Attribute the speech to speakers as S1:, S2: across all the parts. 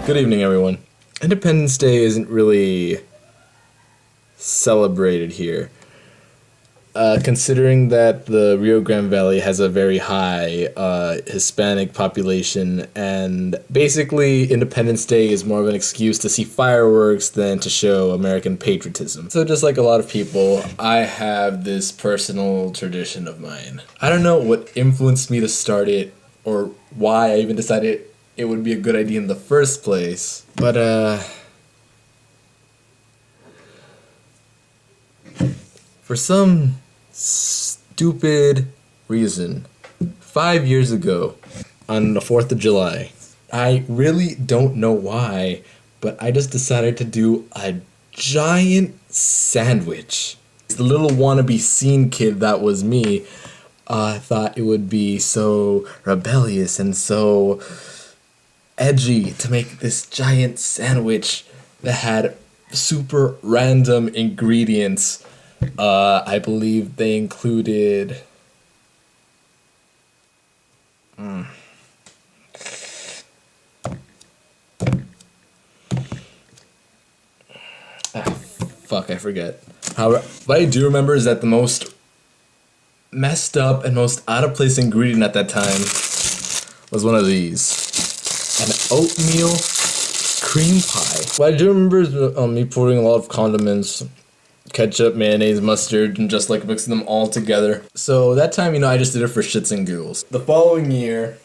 S1: Good evening, everyone. Independence Day isn't really celebrated here, considering that the Rio Grande Valley has a very high Hispanic population, and basically Independence Day is more of an excuse to see fireworks than to show American patriotism. So just like a lot of people, I have this personal tradition of mine. I don't know what influenced me to start it, or why I even decided it would be a good idea in the first place, but for some stupid reason, 5 years ago, on the 4th of July, I really don't know why, but I just decided to do a giant sandwich. The little wannabe scene kid that was me thought it would be so rebellious and so edgy to make this giant sandwich that had super random ingredients. I believe they included fuck, I forget. However, what I do remember is that the most messed up and most out of place ingredient at that time was one of these. An oatmeal cream pie. What I do remember is me pouring a lot of condiments, ketchup, mayonnaise, mustard, and just like mixing them all together. So that time, I just did it for shits and giggles. The following year,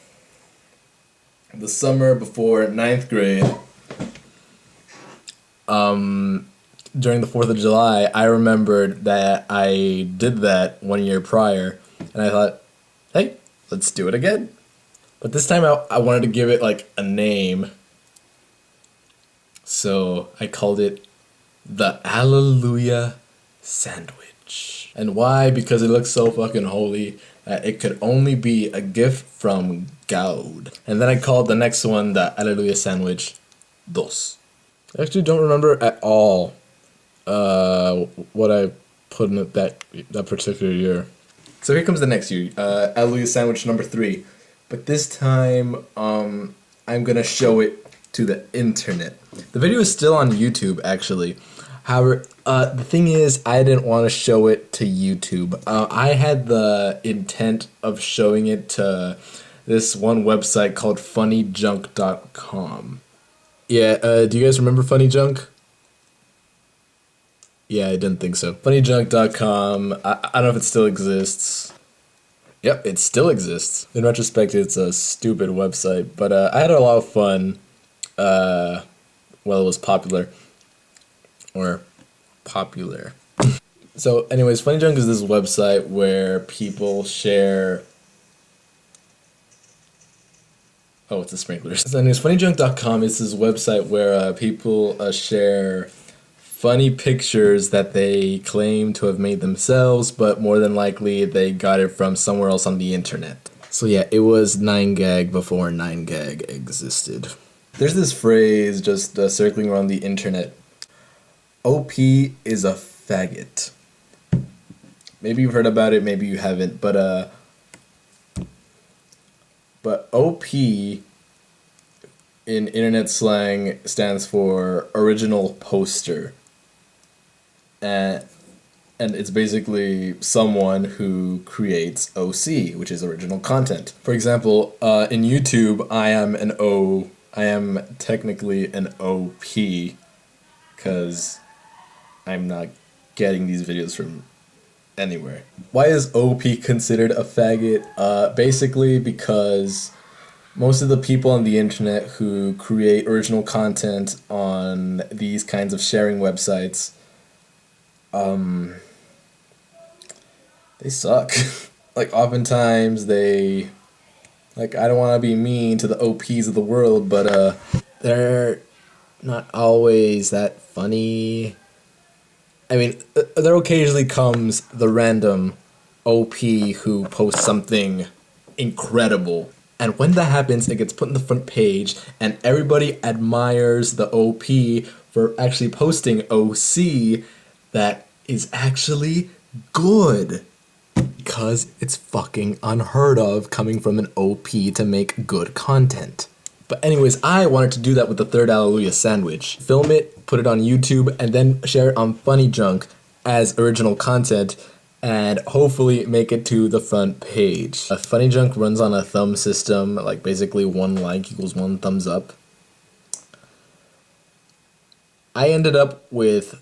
S1: the summer before 9th grade, during the 4th of July, I remembered that I did that 1 year prior, and I thought, hey, let's do it again. But this time I wanted to give it like a name, so I called it the Alleluia Sandwich. And why? Because it looks so fucking holy that it could only be a gift from God. And then I called the next one the Alleluia Sandwich Dos. I actually don't remember at all what I put in it that particular year. So here comes the next year, Alleluia Sandwich number 3. But this time, I'm gonna show it to the internet. The video is still on YouTube, actually. However, the thing is, I didn't want to show it to YouTube. I had the intent of showing it to this one website called funnyjunk.com. Yeah, do you guys remember Funny Junk? Yeah, I didn't think so. Funnyjunk.com, I don't know if it still exists. Yep, it still exists. In retrospect, it's a stupid website, but I had a lot of fun while it was popular. Or popular. So anyways, Funny Junk is this website where people share... Oh, it's the sprinklers. So anyways, funnyjunk.com is this website where people share funny pictures that they claim to have made themselves, but more than likely they got it from somewhere else on the internet. So yeah, it was 9gag before 9gag existed. There's this phrase just circling around the internet. OP is a faggot. Maybe you've heard about it, maybe you haven't, but OP in internet slang stands for original poster. And it's basically someone who creates OC, which is original content. For example, in YouTube, I am technically an OP, because I'm not getting these videos from anywhere. Why is OP considered a faggot? Basically because most of the people on the internet who create original content on these kinds of sharing websites, they suck. Like, oftentimes they, like, I don't want to be mean to the OPs of the world, but they're not always that funny. I mean, there occasionally comes the random OP who posts something incredible. And when that happens, it gets put in the front page, and everybody admires the OP for actually posting OC that is actually good. Because it's fucking unheard of coming from an OP to make good content. But anyways, I wanted to do that with the third Hallelujah sandwich. Film it, put it on YouTube, and then share it on Funny Junk as original content, and hopefully make it to the front page. Funny Junk runs on a thumb system, like basically one like equals one thumbs up. I ended up with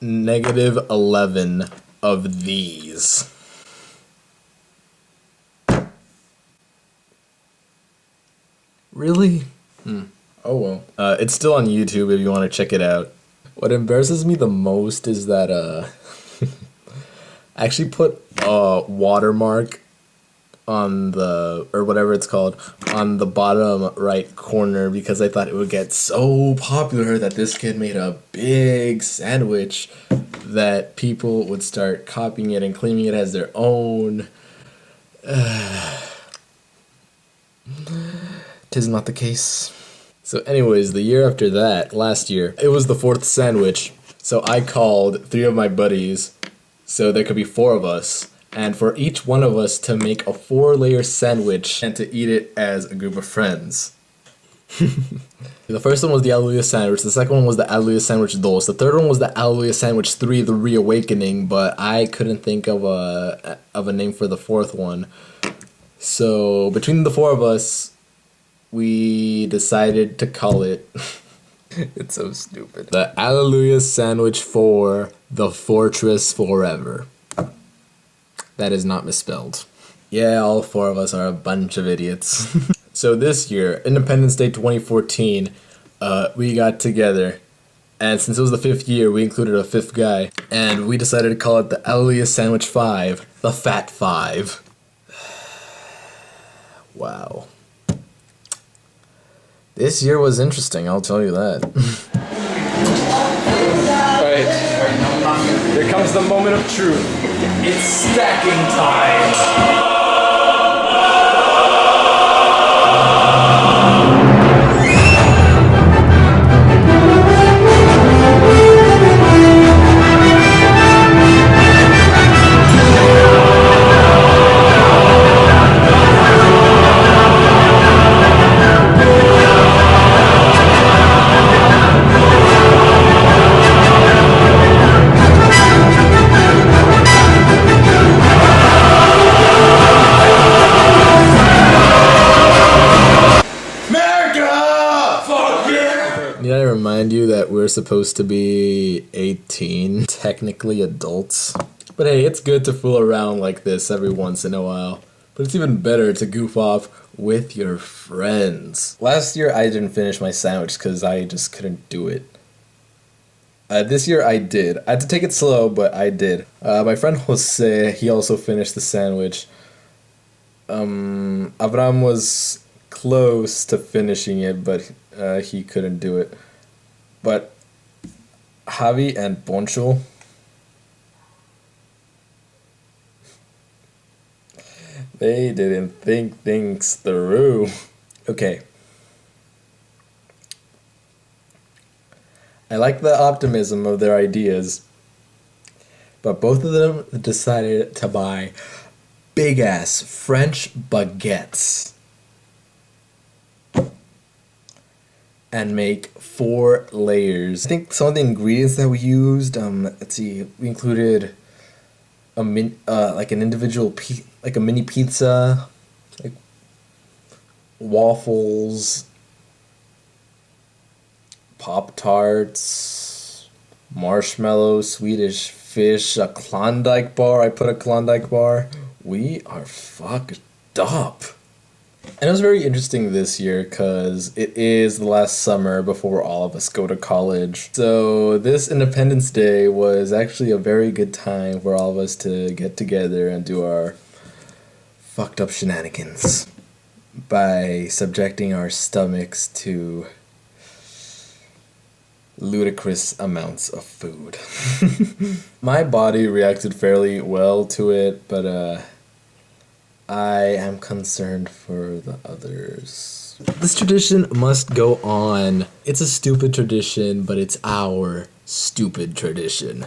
S1: -11 of these. Really? Oh well. It's still on YouTube if you want to check it out. What embarrasses me the most is that I actually put a watermark on the, or whatever it's called, on the bottom right corner because I thought it would get so popular that this kid made a big sandwich that people would start copying it and claiming it as their own. Tis not the case. So anyways, the year after that, last year, it was the 4th sandwich. So I called 3 of my buddies, so there could be 4 of us, and for each one of us to make a 4-layer sandwich and to eat it as a group of friends. The first one was the Hallelujah sandwich, the second one was the Hallelujah sandwich dos, the third one was the Hallelujah sandwich 3, the reawakening, but I couldn't think of a name for the 4th one. So between the 4 of us, we decided to call it it's so stupid. The Hallelujah Sandwich 4, The Fortress Forever. That is not misspelled. Yeah, all 4 of us are a bunch of idiots. So this year, Independence Day 2014, we got together. And since it was the 5th year, we included a 5th guy. And we decided to call it the Hallelujah Sandwich 5, The Fat 5. Wow. This year was interesting, I'll tell you that. Alright, here comes the moment of truth. It's stacking time! Did I remind you that we're supposed to be 18, technically adults? But hey, it's good to fool around like this every once in a while. But it's even better to goof off with your friends. Last year I didn't finish my sandwich because I just couldn't do it. This year I did. I had to take it slow, but I did. My friend Jose, he also finished the sandwich. Avram was close to finishing it, but he couldn't do it. But Javi and Poncho, they didn't think things through. Okay. I like the optimism of their ideas, but both of them decided to buy big-ass French baguettes and make 4 layers. I think some of the ingredients that we used, let's see, we included like an individual like a mini pizza, like waffles, Pop-Tarts, marshmallows, Swedish fish, a Klondike bar. I put a Klondike bar. We are fucked up. And it was very interesting this year because it is the last summer before all of us go to college. So this Independence Day was actually a very good time for all of us to get together and do our fucked up shenanigans by subjecting our stomachs to ludicrous amounts of food. My body reacted fairly well to it, but I am concerned for the others. This tradition must go on. It's a stupid tradition, but it's our stupid tradition.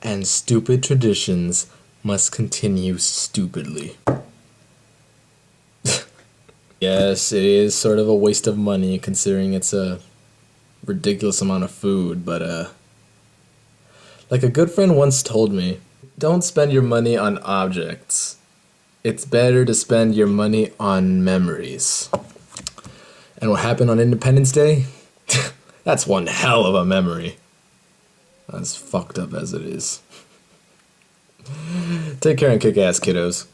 S1: And stupid traditions must continue stupidly. Yes, it is sort of a waste of money considering it's a ridiculous amount of food, but like a good friend once told me, don't spend your money on objects. It's better to spend your money on memories. And what happened on Independence Day? That's one hell of a memory. As fucked up as it is. Take care and kick ass, kiddos.